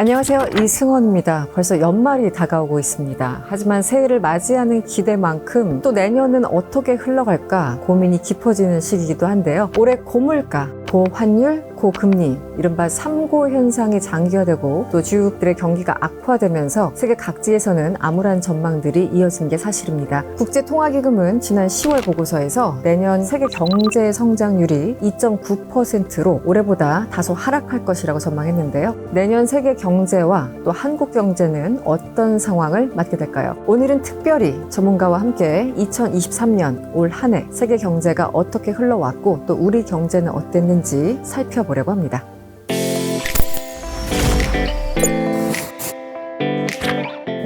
안녕하세요. 이승원입니다. 벌써 연말이 다가오고 있습니다. 하지만 새해를 맞이하는 기대만큼 또 내년은 어떻게 흘러갈까 고민이 깊어지는 시기이기도 한데요. 올해 고물가, 고환율, 고금리, 이른바 3고 현상이 장기화되고 또 주요국들의 경기가 악화되면서 세계 각지에서는 암울한 전망들이 이어진 게 사실입니다. 국제통화기금은 지난 10월 보고서에서 내년 세계 경제 성장률이 2.9%로 올해보다 다소 하락할 것이라고 전망했는데요. 내년 세계 경제와 또 한국 경제는 어떤 상황을 맞게 될까요? 오늘은 특별히 전문가와 함께 2023년 올 한 해 세계 경제가 어떻게 흘러왔고 또 우리 경제는 어땠는지 살펴보려고 합니다.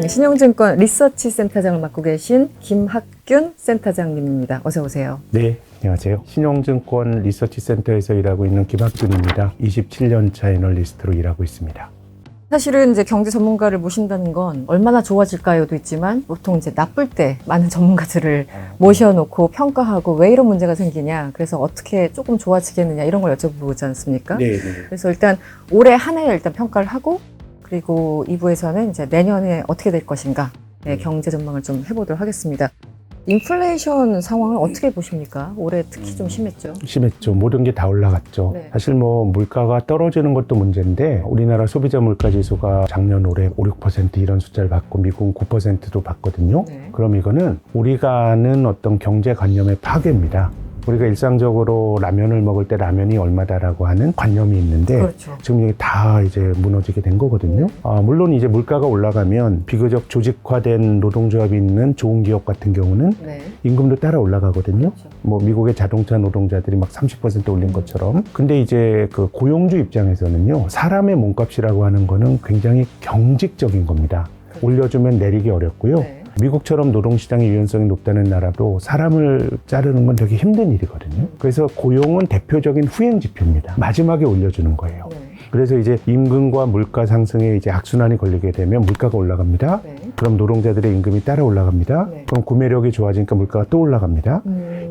신영증권 리서치 센터장을 맡고 계신 김학균 센터장님입니다. 어서 오세요. 네, 안녕하세요. 신영증권 리서치 센터에서 일하고 있는 김학균입니다. 27년 차 애널리스트로 일하고 있습니다. 사실은 이제 경제 전문가를 모신다는 건 얼마나 좋아질까요도 있지만 보통 이제 나쁠 때 많은 전문가들을 모셔놓고 평가하고 왜 이런 문제가 생기냐, 그래서 어떻게 조금 좋아지겠느냐 이런 걸 여쭤보지 않습니까? 네. 그래서 일단 올해 한 해 일단 평가를 하고 그리고 2부에서는 이제 내년에 어떻게 될 것인가 경제 전망을 좀 해보도록 하겠습니다. 인플레이션 상황을 어떻게 보십니까? 올해 특히 좀 심했죠? 심했죠. 모든 게 다 올라갔죠. 네. 사실 물가가 떨어지는 것도 문제인데 우리나라 소비자 물가 지수가 작년 올해 5, 6% 이런 숫자를 받고 미국은 9%도 받거든요. 네. 그럼 이거는 우리가 아는 어떤 경제관념의 파괴입니다. 우리가 일상적으로 라면을 먹을 때 라면이 얼마다라고 하는 관념이 있는데 그렇죠. 지금 이게 다 이제 무너지게 된 거거든요. 물론 이제 물가가 올라가면 비교적 조직화된 노동조합이 있는 좋은 기업 같은 경우는 네. 임금도 따라 올라가거든요. 그렇죠. 미국의 자동차 노동자들이 막 30% 올린 것처럼. 근데 이제 그 고용주 입장에서는요, 사람의 몸값이라고 하는 거는 굉장히 경직적인 겁니다. 그렇죠. 올려주면 내리기 어렵고요. 네. 미국처럼 노동시장의 유연성이 높다는 나라도 사람을 자르는 건 되게 힘든 일이거든요. 그래서 고용은 대표적인 후행 지표입니다. 마지막에 올려주는 거예요. 네. 그래서 이제 임금과 물가 상승에 이제 악순환이 걸리게 되면 물가가 올라갑니다. 네. 그럼 노동자들의 임금이 따라 올라갑니다. 네. 그럼 구매력이 좋아지니까 물가가 또 올라갑니다.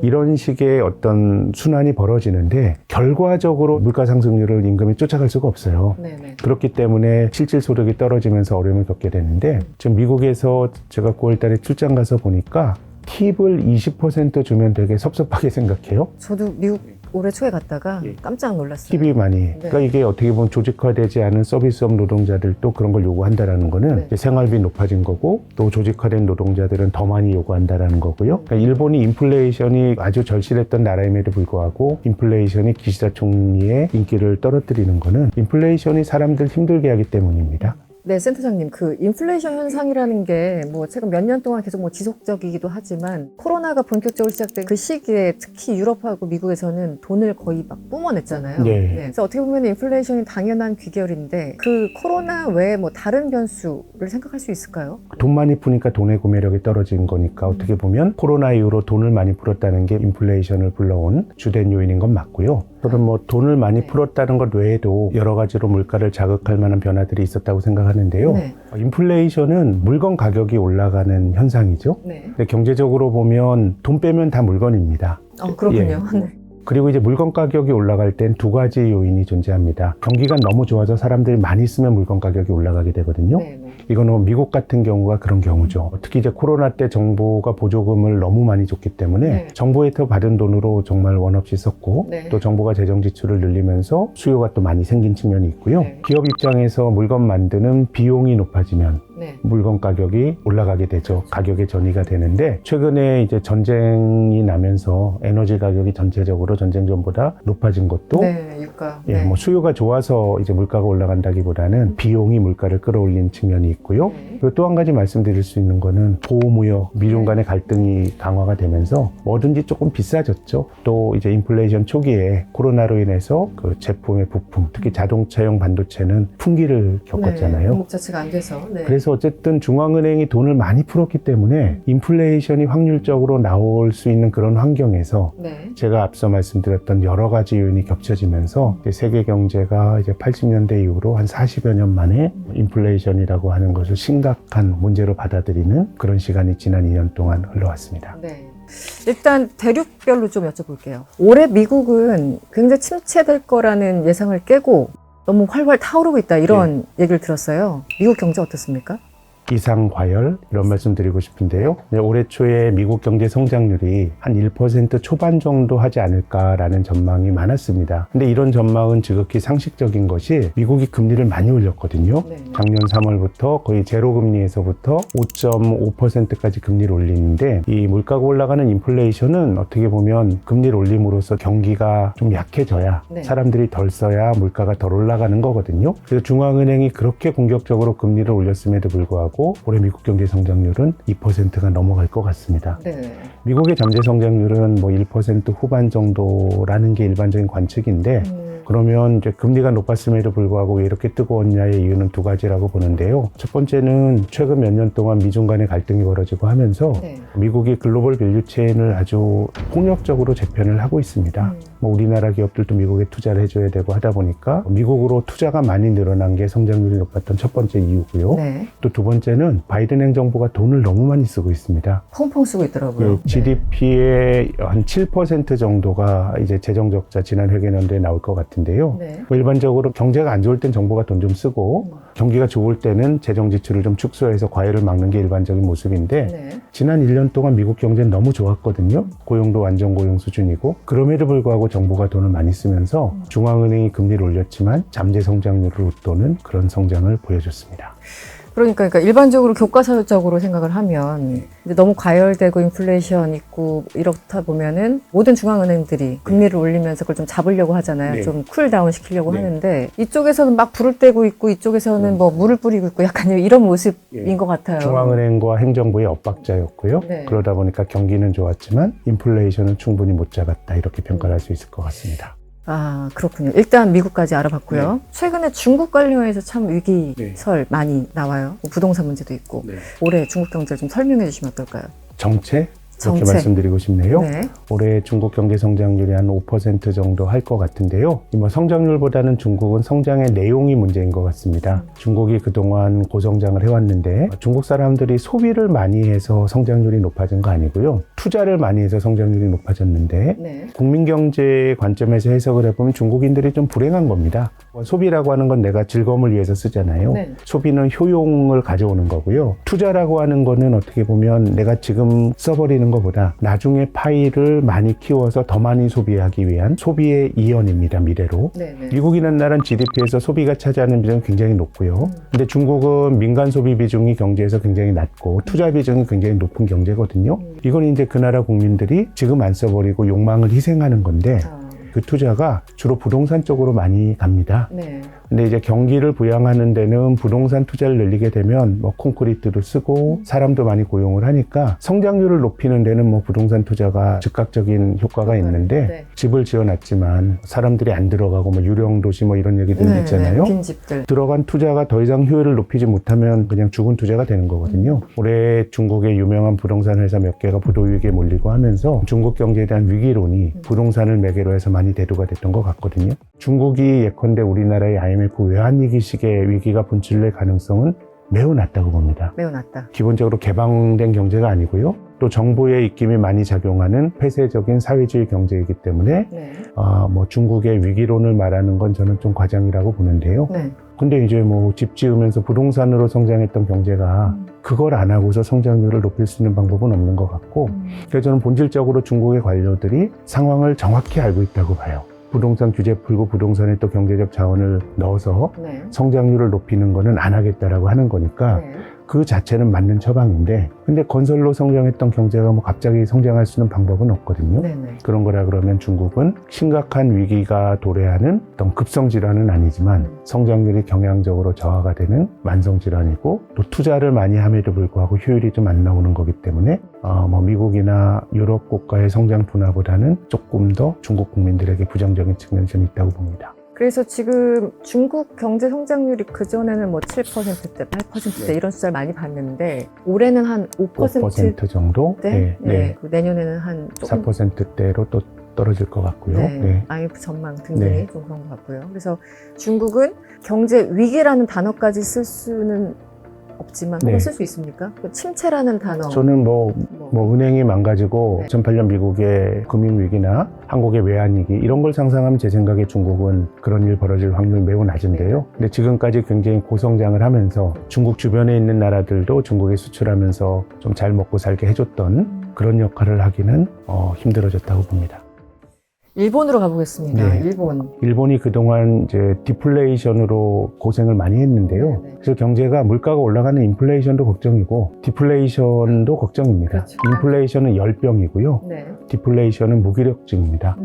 이런 식의 어떤 순환이 벌어지는데 결과적으로 물가 상승률을 임금이 쫓아갈 수가 없어요. 네네. 그렇기 때문에 실질 소득이 떨어지면서 어려움을 겪게 되는데 지금 미국에서 제가 9월달에 출장 가서 보니까 팁을 20% 주면 되게 섭섭하게 생각해요. 저도 미국 올해 초에 갔다가 깜짝 놀랐어요. 팁이 많이. 네. 그러니까 이게 어떻게 보면 조직화되지 않은 서비스업 노동자들도 그런 걸 요구한다라는 거는 네. 이제 생활비 높아진 거고 또 조직화된 노동자들은 더 많이 요구한다라는 거고요. 그러니까 일본이 인플레이션이 아주 절실했던 나라임에도 불구하고 인플레이션이 기시다 총리의 인기를 떨어뜨리는 거는 인플레이션이 사람들 힘들게 하기 때문입니다. 네, 센터장님, 그 인플레이션 현상이라는 게 최근 몇 년 동안 계속 지속적이기도 하지만 코로나가 본격적으로 시작된 그 시기에 특히 유럽하고 미국에서는 돈을 거의 막 뿜어냈잖아요. 네. 그래서 어떻게 보면 인플레이션이 당연한 귀결인데 그 코로나 외에 다른 변수를 생각할 수 있을까요? 돈 많이 푸니까 돈의 구매력이 떨어진 거니까 어떻게 보면 코로나 이후로 돈을 많이 풀었다는 게 인플레이션을 불러온 주된 요인인 건 맞고요. 또는 돈을 많이 풀었다는 것 외에도 여러 가지로 물가를 자극할 만한 변화들이 있었다고 생각하는데요. 네. 인플레이션은 물건 가격이 올라가는 현상이죠. 네. 근데 경제적으로 보면 돈 빼면 다 물건입니다. 그렇군요. 예. 네. 그리고 이제 물건 가격이 올라갈 땐 두 가지 요인이 존재합니다. 경기가 너무 좋아서 사람들이 많이 쓰면 물건 가격이 올라가게 되거든요. 네. 이거는 미국 같은 경우가 그런 경우죠. 특히 이제 코로나 때 정부가 보조금을 너무 많이 줬기 때문에 네. 정부에서 받은 돈으로 정말 원 없이 썼고 네. 또 정부가 재정 지출을 늘리면서 수요가 또 많이 생긴 측면이 있고요. 네. 기업 입장에서 물건 만드는 비용이 높아지면 네. 물건 가격이 올라가게 되죠. 가격의 전이가 되는데 최근에 이제 전쟁이 나면서 에너지 가격이 전체적으로 전쟁 전보다 높아진 것도 네, 유가. 예, 수요가 좋아서 이제 물가가 올라간다기보다는 비용이 물가를 끌어올린 측면이 있고요. 네. 그리고 또 한 가지 말씀드릴 수 있는 거는 보호무역, 미중 간의 갈등이 강화가 되면서 뭐든지 조금 비싸졌죠. 또 이제 인플레이션 초기에 코로나로 인해서 그 제품의 부품, 특히 자동차용 반도체는 풍기를 겪었잖아요. 품목 자체가 안 돼서. 네. 그래서 어쨌든 중앙은행이 돈을 많이 풀었기 때문에 인플레이션이 확률적으로 나올 수 있는 그런 환경에서 네. 제가 앞서 말씀드렸던 여러 가지 요인이 겹쳐지면서 세계 경제가 이제 80년대 이후로 한 40여 년 만에 인플레이션이라고 하는 것을 심각한 문제로 받아들이는 그런 시간이 지난 2년 동안 흘러왔습니다. 네. 일단 대륙별로 좀 여쭤볼게요. 올해 미국은 굉장히 침체될 거라는 예상을 깨고 너무 활활 타오르고 있다 이런 얘기를 들었어요. 미국 경제 어떻습니까? 이상과열 이런 말씀 드리고 싶은데요. 올해 초에 미국 경제 성장률이 한 1% 초반 정도 하지 않을까라는 전망이 많았습니다. 근데 이런 전망은 지극히 상식적인 것이 미국이 금리를 많이 올렸거든요. 네. 작년 3월부터 거의 제로 금리에서부터 5.5%까지 금리를 올리는데 이 물가가 올라가는 인플레이션은 어떻게 보면 금리를 올림으로써 경기가 좀 약해져야 네. 사람들이 덜 써야 물가가 덜 올라가는 거거든요. 그래서 중앙은행이 그렇게 공격적으로 금리를 올렸음에도 불구하고 올해 미국 경제 성장률은 2%가 넘어갈 것 같습니다. 네. 미국의 잠재 성장률은 뭐 1% 후반 정도라는 게 일반적인 관측인데 그러면 이제 금리가 높았음에도 불구하고 왜 이렇게 뜨거웠냐의 이유는 두 가지라고 보는데요. 첫 번째는 최근 몇 년 동안 미중 간의 갈등이 벌어지고 하면서 네. 미국이 글로벌 밸류체인을 아주 폭력적으로 재편을 하고 있습니다. 뭐 우리나라 기업들도 미국에 투자를 해줘야 되고 하다 보니까 미국으로 투자가 많이 늘어난 게 성장률이 높았던 첫 번째 이유고요. 네. 또 두 번째는 바이든 행정부가 돈을 너무 많이 쓰고 있습니다. 펑펑 쓰고 있더라고요. GDP의 한 7% 정도가 이제 재정적자 지난 회계연도에 나올 것 같은데요. 네. 뭐 일반적으로 경제가 안 좋을 땐 정부가 돈 좀 쓰고 경기가 좋을 때는 재정 지출을 좀 축소해서 과열을 막는 게 일반적인 모습인데 네. 지난 1년 동안 미국 경제는 너무 좋았거든요. 고용도 완전 고용 수준이고 그럼에도 불구하고 정부가 돈을 많이 쓰면서 중앙은행이 금리를 올렸지만 잠재 성장률을 웃도는 그런 성장을 보여줬습니다. 그러니까 일반적으로 교과서적으로 생각을 하면 이제 너무 과열되고 인플레이션 있고 이렇다 보면은 모든 중앙은행들이 금리를 올리면서 그걸 좀 잡으려고 하잖아요. 네. 좀 쿨다운 시키려고 네. 하는데 이쪽에서는 막 불을 떼고 있고 이쪽에서는 뭐 물을 뿌리고 있고 약간 이런 모습인 것 같아요. 중앙은행과 행정부의 엇박자였고요. 네. 그러다 보니까 경기는 좋았지만 인플레이션은 충분히 못 잡았다 이렇게 평가를 할 수 있을 것 같습니다. 아, 그렇군요. 일단 미국까지 알아봤고요. 최근에 중국 관련해서 참 위기설 많이 나와요. 부동산 문제도 있고. 올해 중국 경제를 좀 설명해 주시면 어떨까요? 정체? 이렇게 정체. 말씀드리고 싶네요. 네. 올해 중국 경제 성장률이 한 5% 정도 할 것 같은데요. 뭐 성장률보다는 중국은 성장의 내용이 문제인 것 같습니다. 중국이 그동안 고성장을 해왔는데 중국 사람들이 소비를 많이 해서 성장률이 높아진 거 아니고요. 투자를 많이 해서 성장률이 높아졌는데 네. 국민 경제 관점에서 해석을 해보면 중국인들이 좀 불행한 겁니다. 소비라고 하는 건 내가 즐거움을 위해서 쓰잖아요. 네. 소비는 효용을 가져오는 거고요. 투자라고 하는 거는 어떻게 보면 내가 지금 써버리는 것보다 나중에 파이를 많이 키워서 더 많이 소비하기 위한 소비의 이연입니다. 미래로. 네. 네. 미국이라는 나라는 GDP에서 소비가 차지하는 비중이 굉장히 높고요. 근데 중국은 민간 소비 비중이 경제에서 굉장히 낮고 투자 비중이 굉장히 높은 경제거든요. 이건 이제 그 나라 국민들이 지금 안 써버리고 욕망을 희생하는 건데 그 투자가 주로 부동산 쪽으로 많이 갑니다. 네. 근데 이제 경기를 부양하는 데는 부동산 투자를 늘리게 되면 뭐 콘크리트도 쓰고 사람도 많이 고용을 하니까 성장률을 높이는 데는 뭐 부동산 투자가 즉각적인 효과가 있는데 네. 집을 지어놨지만 사람들이 안 들어가고 뭐 유령 도시 뭐 이런 얘기들 있잖아요. 빈집들. 들어간 투자가 더 이상 효율을 높이지 못하면 그냥 죽은 투자가 되는 거거든요. 올해 중국의 유명한 부동산 회사 몇 개가 부도 위기에 몰리고 하면서 중국 경제에 대한 위기론이 부동산을 매개로 해서 많이 대두가 됐던 것 같거든요. 중국이 예컨대 우리나라의 IMF 외환위기식의 위기가 분출될 가능성은 매우 낮다고 봅니다. 매우 낮다. 기본적으로 개방된 경제가 아니고요. 또 정부의 입김이 많이 작용하는 폐쇄적인 사회주의 경제이기 때문에 네. 뭐 중국의 위기론을 말하는 건 저는 좀 과장이라고 보는데요. 네. 근데 이제 뭐 집 지으면서 부동산으로 성장했던 경제가 그걸 안 하고서 성장률을 높일 수 있는 방법은 없는 것 같고 그래서 저는 본질적으로 중국의 관료들이 상황을 정확히 알고 있다고 봐요. 부동산 규제 풀고 부동산에 또 경제적 자원을 넣어서 네. 성장률을 높이는 거는 안 하겠다라고 하는 거니까 네. 그 자체는 맞는 처방인데 근데 건설로 성장했던 경제가 뭐 갑자기 성장할 수 있는 방법은 없거든요. 네. 그런 거라 그러면 중국은 심각한 위기가 도래하는 어떤 급성질환은 아니지만 성장률이 경향적으로 저하가 되는 만성질환이고 또 투자를 많이 함에도 불구하고 효율이 좀 안 나오는 거기 때문에 뭐 미국이나 유럽 국가의 성장 둔화보다는 조금 더 중국 국민들에게 부정적인 측면이 좀 있다고 봅니다. 그래서 지금 중국 경제 성장률이 그전에는 뭐 7%대, 8%대 이런 숫자를 많이 봤는데 올해는 한 5% 정도? 대? 네. 그 내년에는 한 조금 4%대로 또 떨어질 것 같고요. 네. IMF 전망 등등이 네. 좀 그런 것 같고요. 그래서 중국은 경제 위기라는 단어까지 쓸 수는 없지만 네. 혹은 쓸 수 있습니까? 그 침체라는 단어. 저는 뭐 은행이 망가지고 네. 2008년 미국의 금융위기나 한국의 외환위기 이런 걸 상상하면 제 생각에 중국은 그런 일 벌어질 확률이 매우 낮은데요. 근데 지금까지 굉장히 고성장을 하면서 중국 주변에 있는 나라들도 중국에 수출하면서 좀 잘 먹고 살게 해줬던 그런 역할을 하기는 힘들어졌다고 봅니다. 일본으로 가보겠습니다. 네. 일본이 그동안 이제 디플레이션으로 고생을 많이 했는데요. 네. 그래서 경제가 물가가 올라가는 인플레이션도 걱정이고 디플레이션도 걱정입니다. 그렇죠. 인플레이션은 열병이고요. 네. 디플레이션은 무기력증입니다.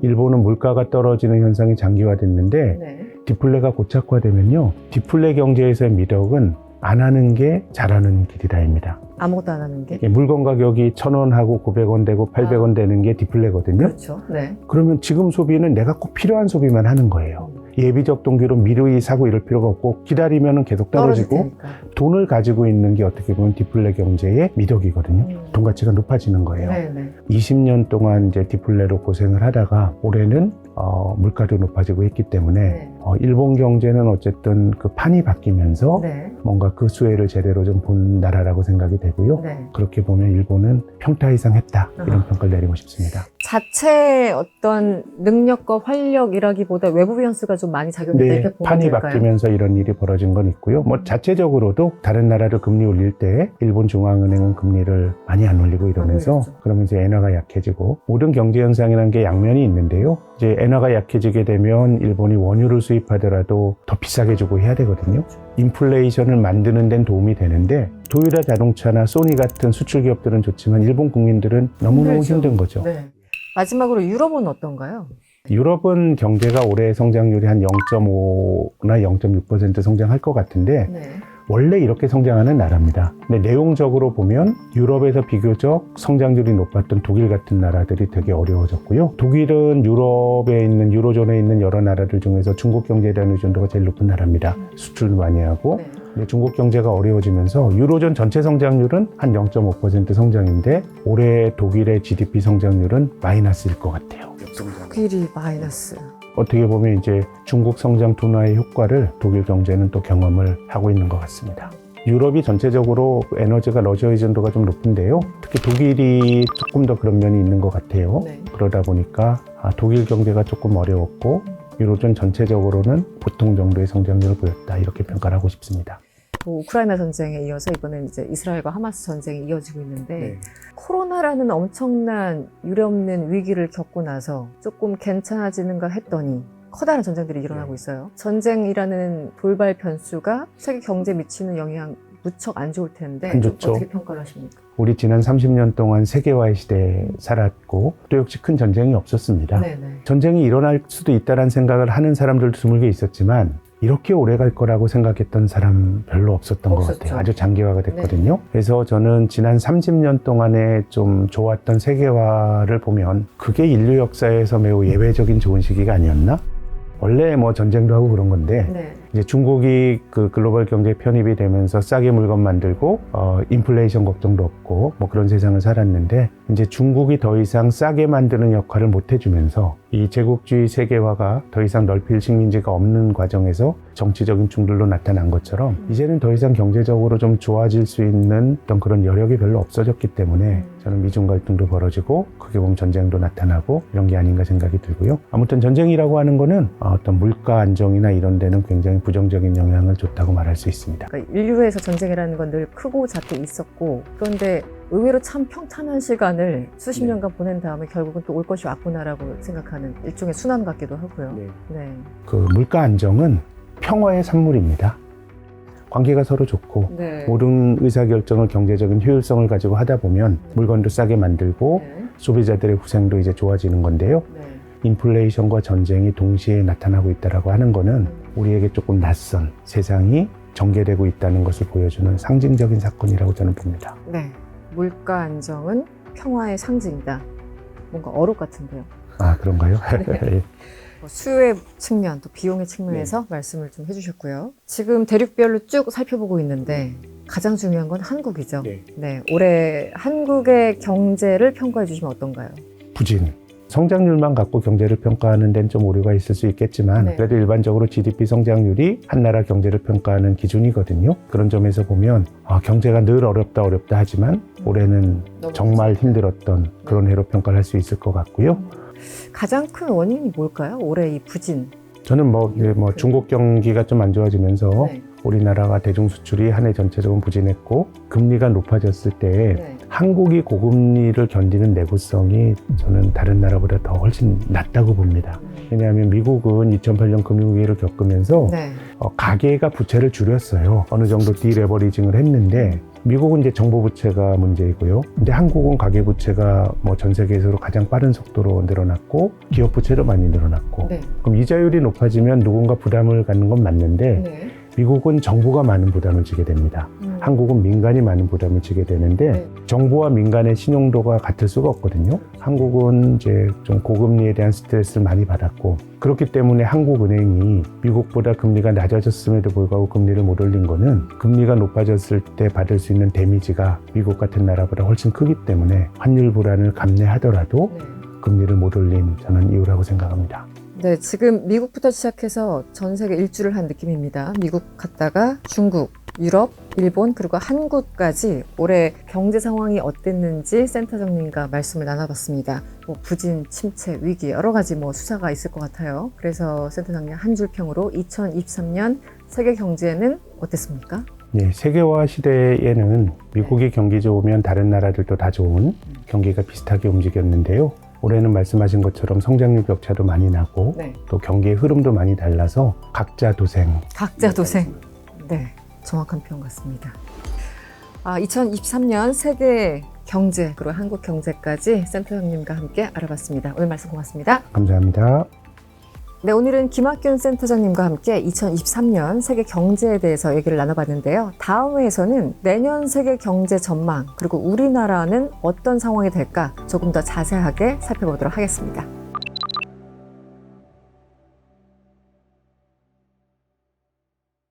일본은 물가가 떨어지는 현상이 장기화됐는데 네. 디플레가 고착화되면요. 디플레 경제에서의 미덕은 안 하는 게 잘하는 길이다입니다. 아무것도 안 하는 게. 물건 가격이 1,000원 하고 900원 되고 800원 되는 게 디플레거든요. 그렇죠. 네. 그러면 지금 소비는 내가 꼭 필요한 소비만 하는 거예요. 예비적 동기로 미루이 사고 이럴 필요가 없고 기다리면 계속 떨어지고 테니까. 돈을 가지고 있는 게 어떻게 보면 디플레 경제의 미덕이거든요. 돈 가치가 높아지는 거예요. 네. 20년 동안 이제 디플레로 고생을 하다가 올해는 물가도 높아지고 했기 때문에 네. 일본 경제는 어쨌든 그 판이 바뀌면서 네. 뭔가 그 수혜를 제대로 좀 본 나라라고 생각이 되고요. 네. 그렇게 보면 일본은 평타 이상 했다 이런 평가를 내리고 싶습니다. 자체 어떤 능력과 활력이라기보다 외부 변수가 좀 많이 작용했다 네, 이렇게 보면 판이 될까요? 바뀌면서 이런 일이 벌어진 건 있고요. 뭐 자체적으로도 다른 나라를 금리 올릴 때 일본 중앙은행은 금리를 많이 안 올리고 이러면서 올렸죠. 그러면 이제 엔화가 약해지고 모든 경제 현상이라는 게 양면이 있는데요. 이제 엔화가 약해지게 되면 일본이 원유를 수입하더라도 더 비싸게 주고 해야 되거든요. 인플레이션을 만드는 데는 도움이 되는데 도요타 자동차나 소니 같은 수출 기업들은 좋지만 일본 국민들은 너무너무 힘들죠. 힘든 거죠. 네. 마지막으로 유럽은 어떤가요? 유럽은 경제가 올해 성장률이 한 0.5나 0.6% 성장할 것 같은데 네. 원래 이렇게 성장하는 나라입니다. 근데 내용적으로 보면 유럽에서 비교적 성장률이 높았던 독일 같은 나라들이 되게 어려워졌고요. 독일은 유럽에 있는 유로존에 있는 여러 나라들 중에서 중국 경제에 대한 의존도가 제일 높은 나라입니다. 수출도 많이 하고. 네. 근데 중국 경제가 어려워지면서 유로존 전체 성장률은 한 0.5% 성장인데 올해 독일의 GDP 성장률은 마이너스일 것 같아요. 독일이 마이너스. 어떻게 보면 이제 중국 성장 둔화의 효과를 독일 경제는 또 경험을 하고 있는 것 같습니다. 유럽이 전체적으로 에너지가 러시아 의존도가 좀 높은데요. 특히 독일이 조금 더 그런 면이 있는 것 같아요. 네. 그러다 보니까 독일 경제가 조금 어려웠고 유로존 전체적으로는 보통 정도의 성장률을 보였다 이렇게 평가를 하고 싶습니다. 우크라이나 전쟁에 이어서 이번엔 이제 이스라엘과 하마스 전쟁이 이어지고 있는데 네. 코로나라는 엄청난 유례없는 위기를 겪고 나서 조금 괜찮아지는가 했더니 커다란 전쟁들이 일어나고 있어요. 전쟁이라는 돌발 변수가 세계 경제에 미치는 영향 무척 안 좋을 텐데 안 좋죠. 어떻게 평가를 하십니까? 우리 지난 30년 동안 세계화의 시대에 살았고 또 역시 큰 전쟁이 없었습니다. 네네. 전쟁이 일어날 수도 있다는 생각을 하는 사람들도 드물게 있었지만 이렇게 오래 갈 거라고 생각했던 사람 별로 없었던 것 없었죠. 같아요. 아주 장기화가 됐거든요. 그래서 저는 지난 30년 동안에 좀 좋았던 세계화를 보면 그게 인류 역사에서 매우 예외적인 좋은 시기가 아니었나? 원래 뭐 전쟁도 하고 그런 건데 네. 이제 중국이 그 글로벌 경제 편입이 되면서 싸게 물건 만들고 인플레이션 걱정도 없고 뭐 그런 세상을 살았는데 이제 중국이 더 이상 싸게 만드는 역할을 못 해주면서 이 제국주의 세계화가 더 이상 넓힐 식민지가 없는 과정에서 정치적인 충돌로 나타난 것처럼 이제는 더 이상 경제적으로 좀 좋아질 수 있는 어떤 그런 여력이 별로 없어졌기 때문에 저는 미중 갈등도 벌어지고 크게 보면 전쟁도 나타나고 이런 게 아닌가 생각이 들고요. 아무튼 전쟁이라고 하는 거는 어떤 물가 안정이나 이런 데는 굉장히 부정적인 영향을 줬다고 말할 수 있습니다. 그러니까 인류에서 전쟁이라는 건 늘 크고 작게 있었고 그런데 의외로 참 평탄한 시간을 수십 네. 년간 보낸 다음에 결국은 또 올 것이 왔구나라고 생각하는 일종의 순환 같기도 하고요. 네. 그 물가 안정은 평화의 산물입니다. 관계가 서로 좋고 네. 모든 의사결정을 경제적인 효율성을 가지고 하다 보면 물건도 싸게 만들고 네. 소비자들의 후생도 이제 좋아지는 건데요. 네. 인플레이션과 전쟁이 동시에 나타나고 있다고 하는 거는 우리에게 조금 낯선 세상이 전개되고 있다는 것을 보여주는 상징적인 사건이라고 저는 봅니다. 네. 물가 안정은 평화의 상징이다. 뭔가 어록 같은데요. 아, 그런가요? 네. 수요의 측면, 또 비용의 측면에서 말씀을 좀 해주셨고요. 지금 대륙별로 쭉 살펴보고 있는데 가장 중요한 건 한국이죠. 네. 네. 올해 한국의 경제를 평가해 주시면 어떤가요? 부진. 성장률만 갖고 경제를 평가하는 데는 좀 오류가 있을 수 있겠지만 네. 그래도 일반적으로 GDP 성장률이 한 나라 경제를 평가하는 기준이거든요. 그런 점에서 보면 경제가 늘 어렵다 하지만 올해는 정말 힘들었던 그런 해로 평가를 할 수 있을 것 같고요. 가장 큰 원인이 뭘까요? 올해 이 부진. 저는 중국 경기가 좀 안 좋아지면서 네. 우리나라가 대중 수출이 한 해 전체적으로 부진했고 금리가 높아졌을 때 네. 한국이 고금리를 견디는 내구성이 저는 다른 나라보다 더 훨씬 낮다고 봅니다. 왜냐하면 미국은 2008년 금융위기를 겪으면서 네. 가계가 부채를 줄였어요. 어느 정도 디레버리징을 했는데 미국은 이제 정부 부채가 문제이고요. 근데 한국은 가계 부채가 전 세계에서 가장 빠른 속도로 늘어났고 기업 부채도 많이 늘어났고 네. 그럼 이자율이 높아지면 누군가 부담을 갖는 건 맞는데 네. 미국은 정부가 많은 부담을 지게 됩니다. 한국은 민간이 많은 부담을 지게 되는데 네. 정부와 민간의 신용도가 같을 수가 없거든요. 한국은 이제 좀 고금리에 대한 스트레스를 많이 받았고 그렇기 때문에 한국은행이 미국보다 금리가 낮아졌음에도 불구하고 금리를 못 올린 거는 금리가 높아졌을 때 받을 수 있는 데미지가 미국 같은 나라보다 훨씬 크기 때문에 환율 불안을 감내하더라도 네. 금리를 못 올린 저는 이유라고 생각합니다. 네, 지금 미국부터 시작해서 전 세계 일주를 한 느낌입니다. 미국 갔다가 중국, 유럽, 일본 그리고 한국까지 올해 경제 상황이 어땠는지 센터장님과 말씀을 나눠봤습니다. 부진, 침체, 위기 여러 가지 수사가 있을 것 같아요. 그래서 센터장님 한 줄 평으로 2023년 세계 경제는 어땠습니까? 네, 세계화 시대에는 미국이 경기 좋으면 다른 나라들도 다 좋은 경기가 비슷하게 움직였는데요. 올해는 말씀하신 것처럼 성장률 격차도 많이 나고 네. 또 경기의 흐름도 많이 달라서 각자 도생. 각자 도생. 네, 정확한 표현 같습니다. 2023년 세계 경제 그리고 한국 경제까지 센터장님과 함께 알아봤습니다. 오늘 말씀 고맙습니다. 감사합니다. 네, 오늘은 김학균 센터장님과 함께 2023년 세계 경제에 대해서 얘기를 나눠봤는데요. 다음 회에서는 내년 세계 경제 전망 그리고 우리나라는 어떤 상황이 될까 조금 더 자세하게 살펴보도록 하겠습니다.